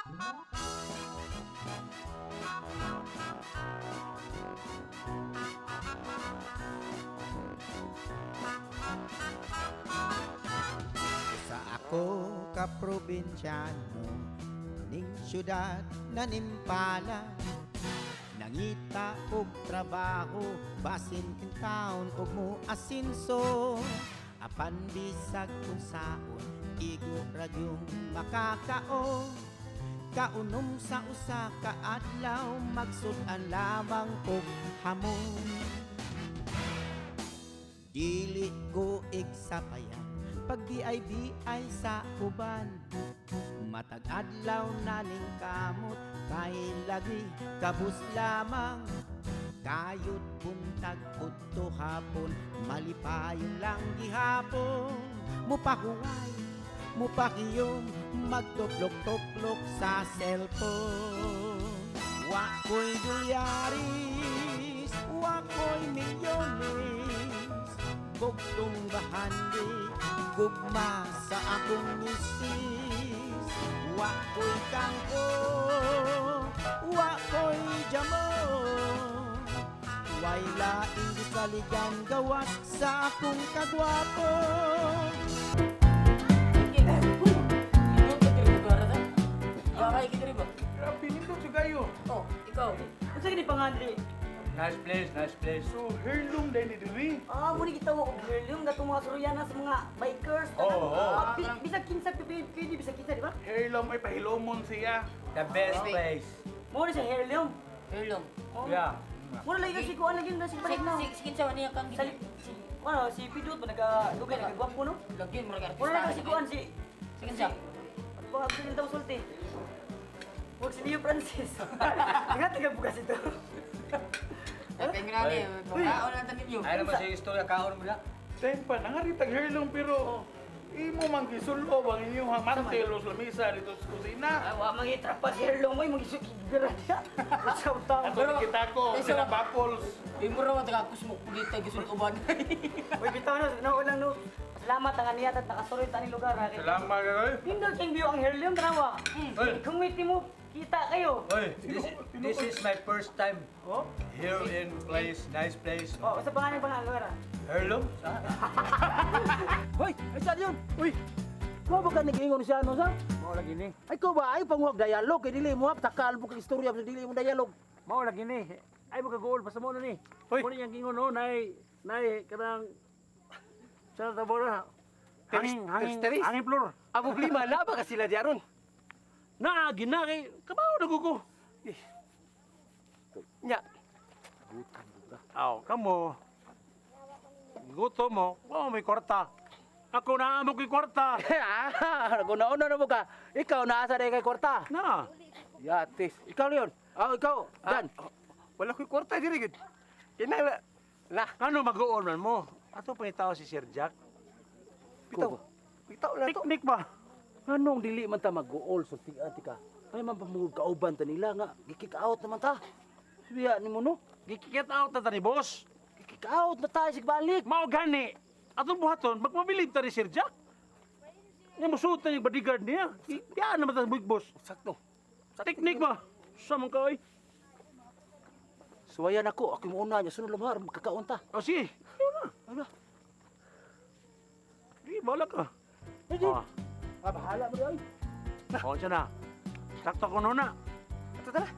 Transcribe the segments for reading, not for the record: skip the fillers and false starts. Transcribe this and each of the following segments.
Sa ako ka probinsyano, ning syudad na nimpala, nangita og trabaho, basin in town og mo asinso. Apan bisag kung saon, igo radyong makakaon. Kaunom sa usa ka adlaw, magsudan lamang og hamon. Dili ko igsapayan, pag BIBI sa uban. Matag adlaw naning kamot, kay lagi kabus lamang. Kayod buntag udto hapon, malipayon lang gihapon. Mupahuway, mupakiyom, magtuplok-tuplok sa cellphone. Wako'y dolyaris, wako'y milyones, gugtong bahandi, gugma sa akong misis. Wako'y kangko, wako'y jamon, way laing gisaligan gawas sa akong kagwapo. Bakay kita rin ba? Grabe, nindot sa gayo. Oh, ikaw. Unsa gini pangadri? Nice place, nice place. So, heirloom din ni Diri. Muna kita mo og heirloom gatong mga suryanas sa mga bikers. Bisag kinsa pwede bisag kinsa, di ba? Heirloom ay pahilomon siya. The best place. Mo ni sa heirloom. Heirloom. Yeah. Mo lagi kasi kuan lagi na si balik na. Si kinsa man niya kang gini. Si Pidot ba nagdugay nagagwapo no? Lagyan mo lagi. Mo lagi si kuan si kinsa. Baka gusto nyo daw sulti. Huwag si Leo Francis. Nga taga-bukas ito. Pengen ni, pagkaon lang tanin nyo. Ayaw naman siya istorya kaon mo na. Tempa, nangaritag heirloom pero imo man gisulo bang inyong mantel o lamisa dito sa kusina. Wa mangitrapas heirloom mo, magigira niya. Sa utang. Ato na kita ko, pinabapols. Imo raw tagakus mo dito gisul uban. Uy, bitaw no, naulang no. Salamat ang aniyat at nakasulit ang lugar. Salamat kayo. Pindot kang view ang heirloom, trawa. Kung may timo, kita kayo. Oy, this is my first time here in place, nice place. Sa pangalan pang lugar. Heirloom? Hoy, ay saan yun? Uy, mo ba ka nag-iingon siya, no, sa? Mao lagi ni. Ay, ko ba? Ay, panguhag dialog. Kay dili mo, takal mo kang istorya, dili mo dialog. Mao lagi ni. Ay magagool basta mo na ni. Hoy. Mo yang gingon no, nay kanang sa tabora. Hanging floor. Ang problema, laba ka sila diaron. Na gina kay kabaw na gugo. Nya. Aw, kamo. Gusto mo, may kwarta. Ako na amo kay kwarta. Kung nauna na mo ka, ikaw naasa rin kay kwarta. Na. Yatis. Ikaw leon. Ikaw. Dan. Wala ko'y kwarta diri gid. Kinala. La, ano mag-uon man mo? Ato pa tao si Sir Jack. Bitaw. Bitaw lang to. Picnic ba? Anong dili man ta mag-uol sa tika? Ay man pamugod kauban ta nila nga. Gikik out naman ta. Sabihan ni mo no. Gikikit out na tani boss. Gikik out na tayo sigbalik. Mao gani. Atong buhaton, magmabilib ta ni Sir Jack. Nga musuot na yung bodyguard niya. Yan naman ta big boss. Sakto. Teknik ba? Samang ka ay. Suwayan ako. Ako yung una niya. Sunod lamar. Magkakaon ta. O sige. Yun na. Ano? Di, bala ka. Hindi. Bahala mo rin. O, siya na. Sakto ko na. Ito tala.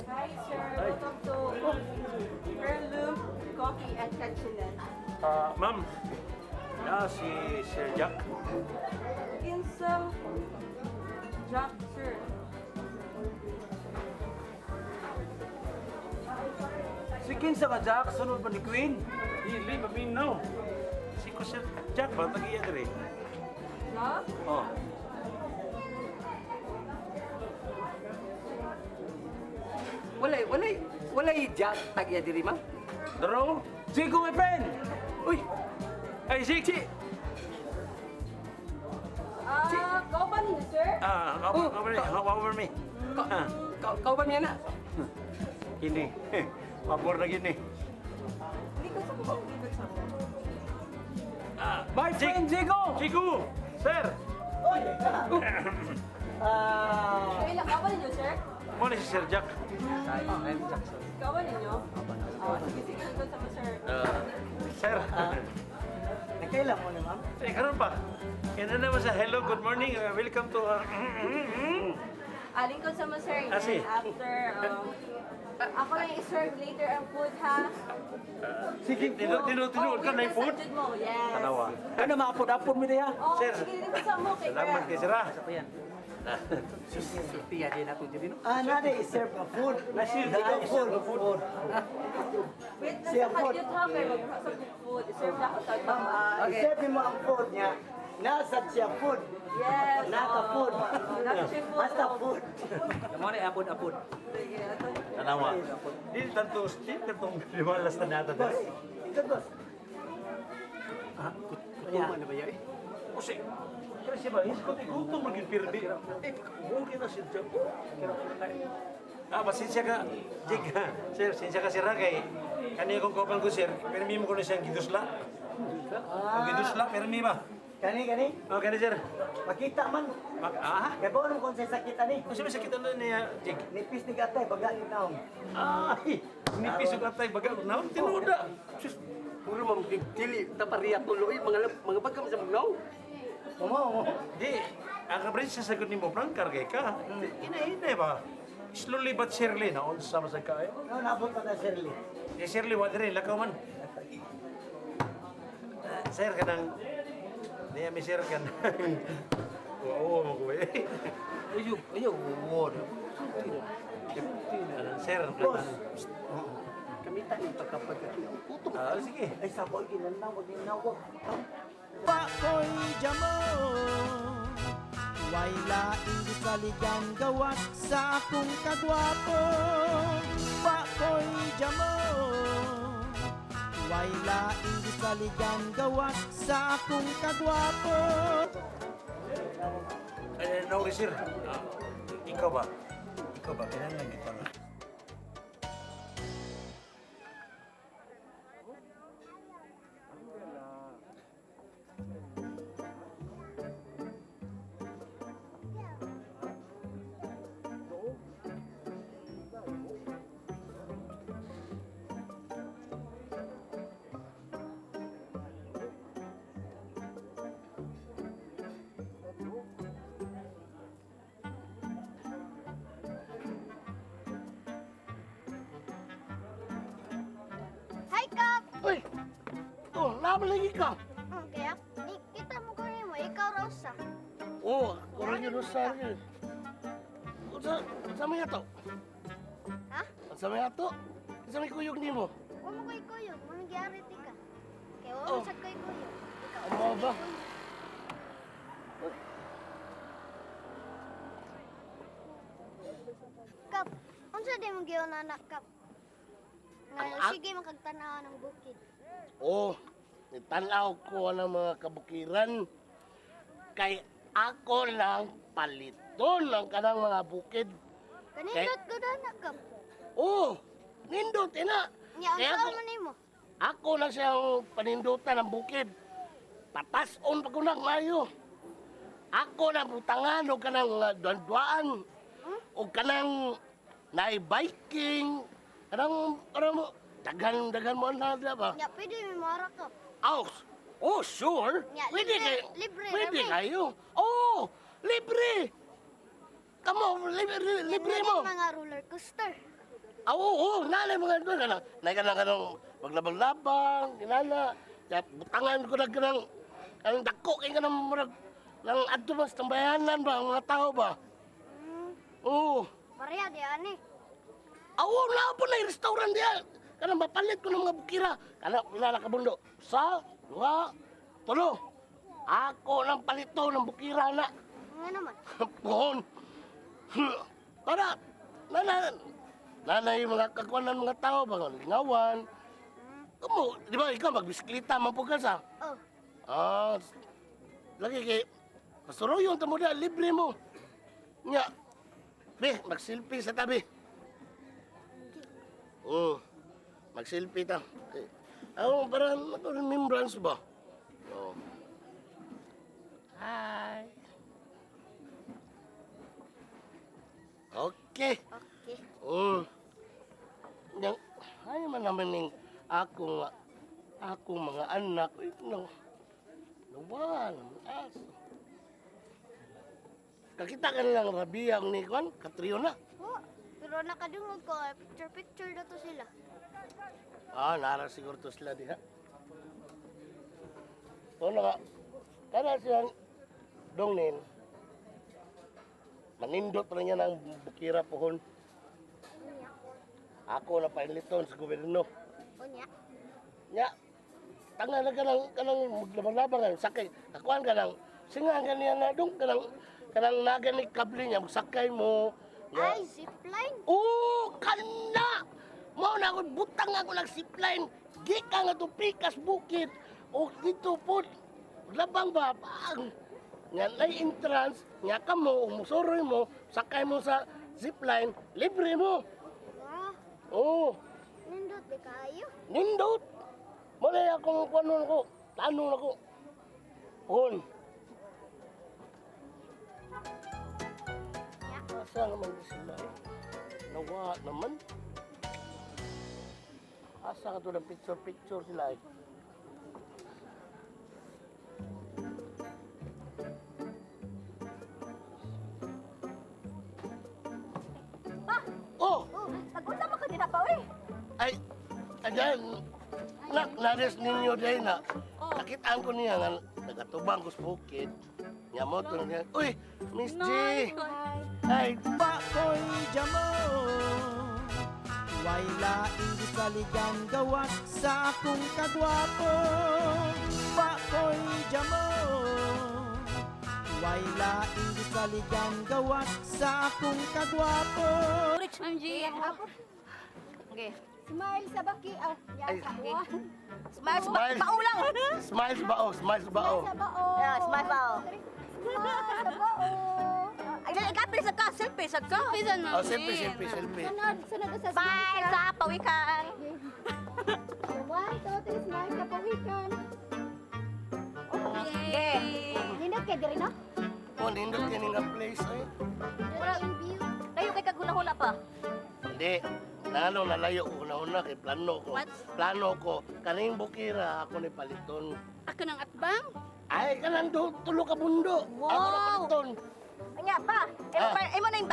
Hi, sir. Welcome to Heirloom Coffee and Canchilan. Ma'am. Si Sir Jack. Kinsam Jack, sir. Si Kinsa ka, Jack. Sunod ba ni Queen? Dili, maminaw. Si ko Sir Jack ba? Tagiya dire. No? Oh. Walay Jack. Tagya diri, ma'am. Daro. Chico, my friend. Uy. Ay, si. Kau ba niyo, sir? Over me. Kau ba niya na? Kini. Pabor na gini. gusto mo siyang give it sa mo. My friend Jigo! Chico! Sir! Kaya kawan ninyo, sir? Mo na si Sir Jack. Kawan ninyo? Sige, sige, ikot sa mo, sir. Sir! Nakailan mo na, ma'am? Eh, karon pa. Kaya na naman sa hello, good morning, welcome to... Lingkod sa mo, sir. Ah, sige. After, ako lang i-serve later ang food, ha? Sige, tinuod ka na yung food. Sajud mo, yes. Tanawa. Ano, maapod-apod mo diya? Oh, Sir. sige, lingkod sa mo. Kay Salamat kay Sir. Nade, serve a food. Nade, food. Wait, Siya nasa food. kadyot ha, kaya mag-serve ng food. I-serve na ako sa Serve mo ang food niya. Nasa siya food. Yes. Naka food. Nasa siya food. Basta food. Kamu na apod-apod. Sige, ato. Tanawa. Di tanto limalas na nata. Boss, ito boss. Kutuman na ba yan? Kasi, pero siya ba, gutom maging pirdi. Okay na si Jack. Pasensya ka, Jig. Sir, pasensya ka, Sir, kay kanina kong kopal ko, Sir. Permi mo ko na siyang gidusla. Ang gidusla, permi ba? Kani. Okay na, Sir. Makita man. Kaya ba kung sa sakit ani? Kasi may sakit na niya, Jig. Nipis ni gatay, baga ni taong. Ay, nipis yung atay, baga, naon, tinuda. Puro mamagdili, tapariya tuloy, mga bagam sa mugnaw. Mo. Di, ang kapres sa sagot ni mo, prangkar kay ka. Inahinay ba? Slowly but surely, naon sa masagkaya. No, nabot pa na Shirley. Eh, Shirley, wala rin, lakaw man. Sir, kanang... Niya, may sir, kanang... Oo, mo ko eh. Ayaw, wala. Sir, Boss. Kamita ni pagkapagkakita. sige. Ay, saboy, ginanaw, ginawag. Pakoy jamo Way laing gisaligan gawas sa akong kagwapo Pakoy jamo Way laing gisaligan gawas sa akong kagwapo No, sir. Ikaw ba? Ikaw ba? Kailangan kita na. Hi, Kap! Uy! Oh, nabalagi ka. Kaya, kita mo ko rin mo, ikaw raw sa. Oh, kurang yun sa akin. Sa mga to? Ha? Sa mga to? Sa may kuyog ni mo? Huwag mo ko'y kuyog, mangyari ka. Kaya huwag Oh. mo sa ko'y kuyog. Ikaw, Ano ba? Kap, unsa di mo giyon anak, Kap? Ngayon, Ang- sige makagtanaw ng bukid. Oh, itanaw ko ng mga kabukiran. Kay ako lang paliton ng kanang mga bukid. Kanindot ko na anak, Kap. Oh, nindot, ina. Nga, ang Kaya saan ako- mo nimo? Ako na siyang panindutan ng bukid. Patason pa ko ng mayo. Ako na butangan o kanang duan-duan. O kanang nai-biking. Kanang dagan mo na ba? Nga, pwede may mara, Kap. Oh, sure. Ya, Pwede libre- libre, Pwede Rami. kayo. Oh, libre. Kamo, libre mo. Yan mga roller coaster. Oo, nalay mga doon. Kanang maglabang-labang, kinala. Kaya butangan ko na kanang dako, kaya kanang murag, ng advance ng bayanan ba, ang mga tao ba? Oo. Pareha di ani. Oo, na po na yung restaurant diyan. Kanang mapalit ko ng mga bukira. Kanang pilala ka bundo. Sa, dua, tulo. Ako nang palito ng bukira na. Nga naman. Pohon. Para, nanay mga kagwanan mga tao, mga lingawan. Kamu, di ba ikaw magbisikleta, mampugas ha? Oh, Lagi kay, pasuruyon tamo da, libre mo. Nga, be, mag-selfie sa tabi. Mag-selfie ta. Parang remembrance ba? Oh. Hi. Okay. Okay. Yang, ay man naman yung akong mga anak. Nawala. Kakita ka nilang Rabia ni Juan, Katriona. Oh, pero nakadungog ko, picture na to sila. Nara siguro to sila diha. Kana siyang dongnin. Manindot pa niya ng bukira pohon. Ako na pailiton sa gobyerno. Unya. Nya, tanga na kanang maglabang-labang sakay. Kakuan ka ng singa ganyan na dong kanang naga ni kable niya magsakay mo. Ay, zipline. Kana! Mao na ako butang ako ng zipline. Gika nga to pikas bukid. O dito po labang ba pang nga lay entrance nga ka mo umusuroy mo sakay mo sa zipline libre mo. Wow, Oh, nindot di kayo. nindot. Malay akong kuanon ko. Tanong ako. Hon. Asa naman sila? Nawa naman. Asa ka to ng picture sila eh. Oh! Nag-usap ka din pa, eh. Ay, ayan, nares ninyo dahil na. Nakitaan ko niya nga, nagatubang ko sa bukid. Nga mo to niya, uy, Miss G! Ay, Bakoy jamo Wayla indi saligan gawas sa akong kagwapo Bakoy jamo Wayla indi saligan gawas sa akong kagwapo Rich MG. Okay. Smile sa baki. Ay, Smile, Smile. paulang. smiles ba oh, smiles ba oh. Yeah, smile pa. Smile sa bao. Ay, ikapil sa ka, selfie sa ka. Oh, selfie. Sunod sa Smile sa pawikan. 1, 2, 3, smile sa pawikan. Okay. Nindot kay diri no? Oh, nindot ka nga place eh. In view. Layo kay kaguna-huna pa. Hindi. Nalo nalayo ko na kay plano ko. What? Plano ko, kaning bukira ako ni paliton. Ako ng atbang? Ay, kanang tulo ka bundo. Ako na Wow. paliton. Anya pa. Imo na yung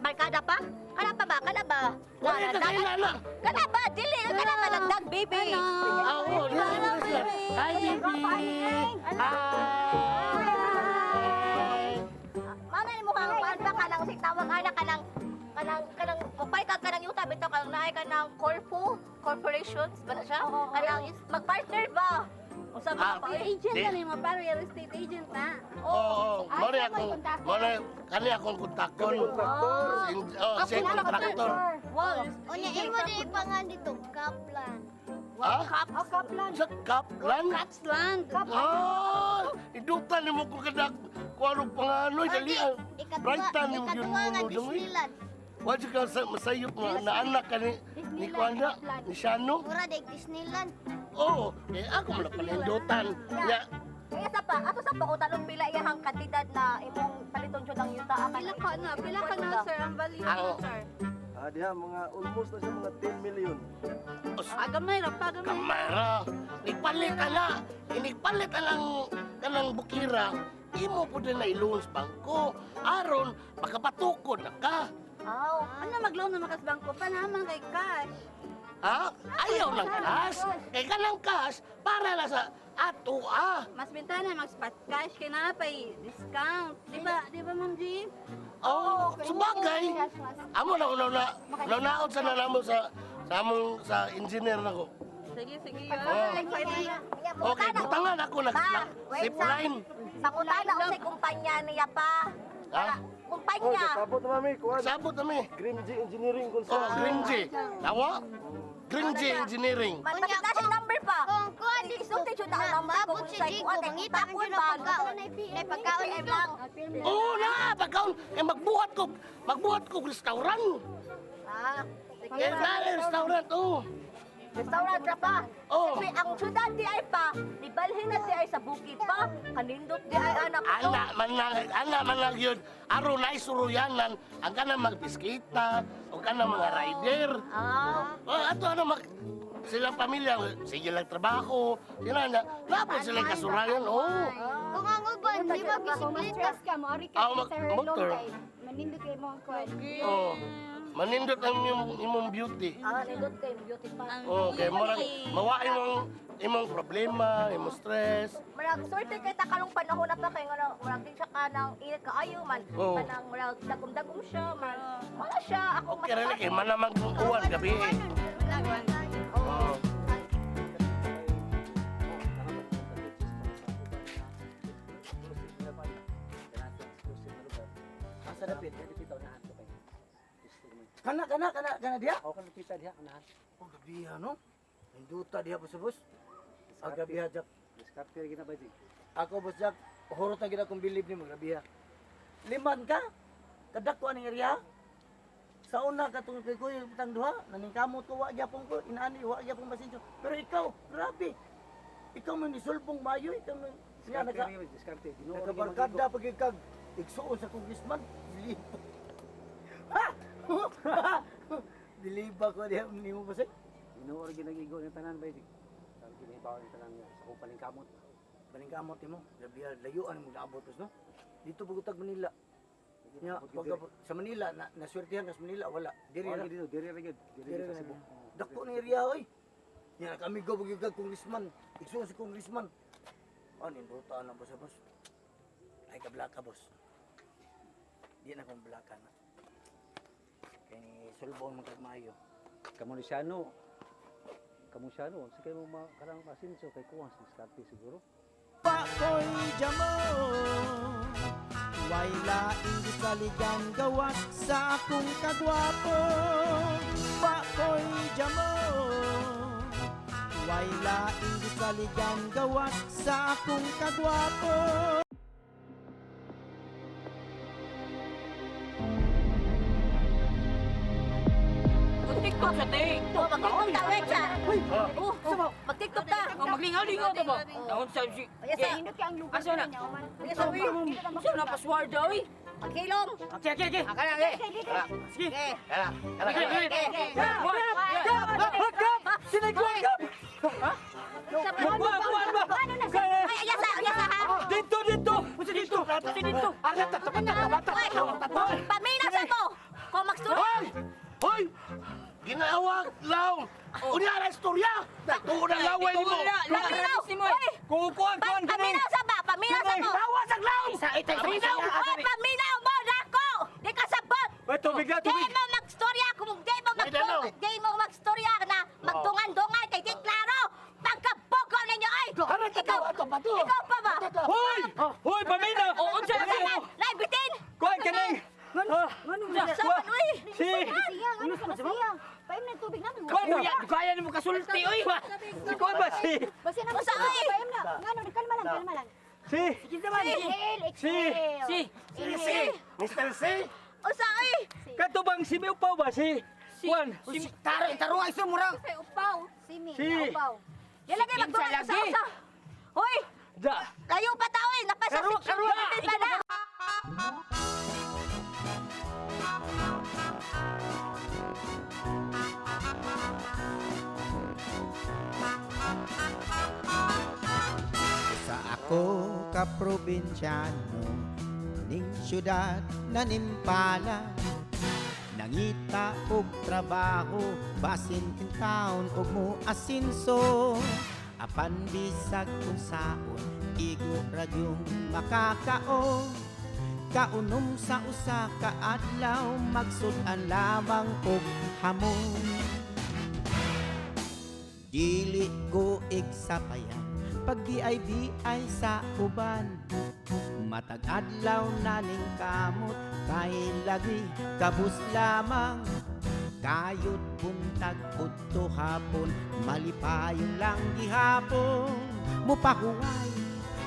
barkada pa? Kana pa ba? Kana ba? Wala ka kailan na. Kana ba? Dili. Kana ba nagdag, baby? Oo, hi, baby. Hi. Mana ni mo kang paan ba ka nang tawag anak ka kanang kupay ka kanang yuta bitaw ka naay ka ng corporations ba na siya? Kanang mag-partner ba? Usa ba pa? Agent Di. na mo para real estate agent na. Oo, mali akong kontakon. Siya yung kontraktor. Wow. Unya imo di pangan dito Kaplan. Ha? Kaplan. Sa Kaplan? Kapsland. Idutan ni mo ko kadag kung anong panganoy, dali ang brightan yung yun Ikatuwa nga mo dungoy. Disneyland. Wadi ka masayop nga na anak ka ni Kwanda, ni Shano. Mura day Disneyland. Oo, ako mo na panindutan. Nga, Kaya sa pa, ato sa pa utanong pila iyahang kantidad na imong paliton jud ang yuta akan. Pila ka na sir ang value Ang- sir. Diha mga almost na siya mga 10 million. Agamay ra pa gamay. kamera, nigpalit ala. Inigpalit kanang bukira. Imo po din na iluhon sa bangko. Aron, makapatukod na ka. Aw, ano mag-loan na makas bangko pa naman kay cash. Ha? Ayaw ng cash. Kaya ka ng cash para na sa ato Mas bintana mag-spot cash kay na pay discount. Di ba Ma'am G? Oh, sabagay. Amo na naon sa nanamo sa among sa engineer nako. Sige. Okay, butangan ako zip line. Pakutana usay kumpanya niya pa. Ha? Kumpanya. Sabot na mami, kuha. Sabot kami. Green G Engineering Oh, Construction. Green G. Tawa? Green G Engineering. Matik na siya number pa. Kung kuha di Isulti jud ang number ko mabot si sa Jigo, kuha kay mangita man takon yun ba. ang pagkaon. Nay pagkaon PM ito. lang. Oh, na, pagkaon. Eh, magbuhat ko restaurant. Ah, Eh, na, restaurant, oh. Restaurant ra pa. Oh. Kasi ang syudad di ay pa, ibalhin na di ay sa bukid pa, kanindot di ay anak ko. Ana man lang yun. Aron na isuruyanan, ang kanang magbiskita, o kanang mga rider. Ato silang pamilya, sige lang trabaho, sila na, lapon silang kasurayan, Kung ang uban, di ba bisikleta? ka mo, ari Ah, ka sa motor. long time. Manindot kay mo kwan. Manindot ang imong beauty. Nindot kay beauty pa. Okay, mawa imong problema, imong stress. Marag swerte kay takalong panahon na pa kay nga marag din siya kanang init kaayo man. Oo. Kanang marag dagom-dagom siya, man. Wala siya ako Okay rin kay manamang kung uwan gabi. Oh. Asa dapit, dito bitaw na ato kay. Kana dia? O kana pita dia kanahan. Oh, gabiha no. Induta dia po sa bus. Ang gabiha jak. Diskarte gina ba di? Ako bus jak, horot na gina kong bilib ni mo gabiha. Liman ka? Kadako aning area? Sa una katong kay kuya tang duha, naningkamot ko wa gyapon ko, inaani wa gyapon pasensyo. Pero ikaw, grabe. Ikaw man isulbong mayo, ikaw man niya nakabarkada pag ikag igsuon sa congressman. Diliba. Ha! Diliba ko diha nimo ba say? Inuor ginagigo ng tanan ba dik? Sabi ginibaw ng tanan niya sa kupaling kamot. Balingkamot mo, labiha layuan mo naabot no. Dito bugutag Manila. Nya pagka sa Manila na swertihan sa Manila wala. Diri Wala ra dito, diri ra gid. Diri Diri sa ra Cebu. Dako ni area oy. Nya kami go bugutag congressman. Igsuon si congressman. Ano yung ruta na boss boss? Ay kablaka boss. Di na kong blaka na. Kaya ni sulbon mong kagmayo. Kamunisano. Kamunisano, sa kayo mo karang masinso kay kuwang sa diskarte siguro. Pakoy jamo Way laing saligan gawas sa akong kagwapo Pakoy jamo Way laing saligan gawas sa akong kagwapo TikTok sa tay. Mag-tiktok ta, Wecha. Mag-tiktok ta. Maglingaw-lingaw ta ba? Naon sa si. Kaya sa Nindot ka ang lugar Asa na? niya, man. Kaya sa Asa na password oy? Maghilom. Okay. Akala ge. Sige. Paminaw sa mo. Kung magsulat. Hoy! Ginawag law! Unya na istorya! Tuon ang laway mo! Paminaw. Paminaw sa ba? Paminaw sa mo. Tawas ang law! Paminaw! Oy, paminaw mo nako. Di ka sabot. Tubig na, Di mo magstorya kung di mo magstorya na magdungan-dungan kay di klaro. Pagkabogo ninyo ay. Ikaw pa ba? Hoy, paminaw! Unsa na mo? Lai bitin. Kuan kaning. Saban uy. Sayang, ano ka na sayang? Paim na tubig namin. Kaya nimo kasulti oy. Si kuan ba si? Basta na Basta, oy. Paim na. Ngano, kalma lang. Si. Exhale. Mr. C! Usa oy. Kato bang si Upaw ba si? Kuan. Taro ay sumurang. Say upaw. Simi. Si. Upaw. Dili kay magdungan Kinsa sa lagi? usa. Hoy, Da. layo pa ta oy. Napasa Karo, si karo. na. Sa ako ka probinsyano ning syudad nanimpala nangita og trabaho basin in town og mo asinso apan bisag kung saon igo radyong makakaon kaunom sa usa ka adlaw magsud-an lamang og hamon dili ko igsapayan pag di ay sa uban matag adlaw naning kamot kay lagi kabus lamang kayod buntag udto hapon malipayong lang gihapon mupahuway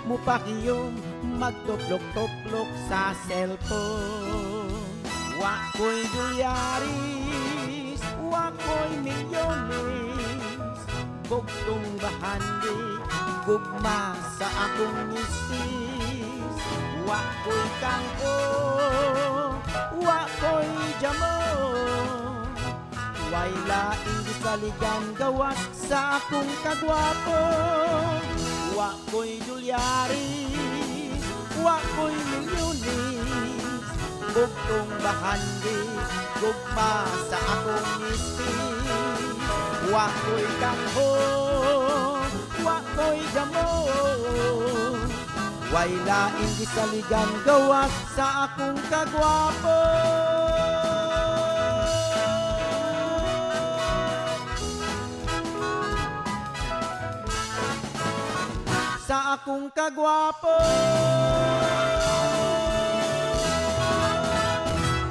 mupakiyom magtuplok-tuplok sa cellphone wa ko'y dolyaris wa ko'y milyones bugtong bahandi, gugma sa akong misis. Wa ko'y kangko, wa ko'y jamo, way laing gisaligan gawas sa akong kagwapo. Wa ko'y dulyari, wa ko'y milyonis, bugtong bahandi, gugma sa akong misis. Wa ko'y kangho, wa ko'y damo, way laing gisaligan gawas sa akong kagwapo. Sa akong kagwapo.